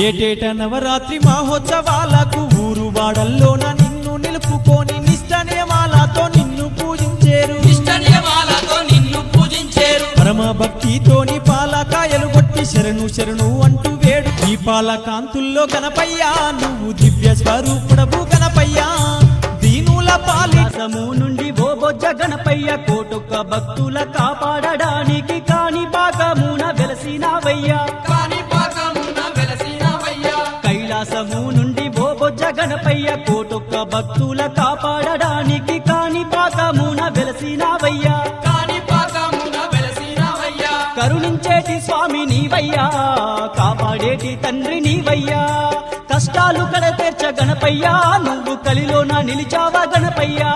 ఏటేట నవరాత్రి మహోత్సవాలకు ఊరు వాడల్లోన నిన్ను నిలుపుకొని నిష్ట నియమాలతో నిన్ను పూజించేరు పరమ భక్తితోని పాలకాయలు కొట్టి శరణు శరణు అంటూ వేడు ఈ పాలకాంతుల్లో గణపయ్యా నువ్వు దివ్య స్వరూపుడవు గణపయ్యా దీనుల పాలిసము నుండి బోబొజ్జ గణపయ్య కోటొక్క భక్తుల కాపాడడానికి కాని పాకమున వెలసినవయ్యా కైలాసము నుండి బోబొజ్జ గణపయ్య కోటొక్క భక్తుల కాపాడడానికి కాని పాకమున వెలసినవయ్యా కరుణించేటి స్వామి నీవయ్యా కాపాడేటి తండ్రి నీవయ్యా కష్టాలు కడ తీర్చ గణపయ్యా నువ్వు కలిలోన నిలిచావా గణపయ్యా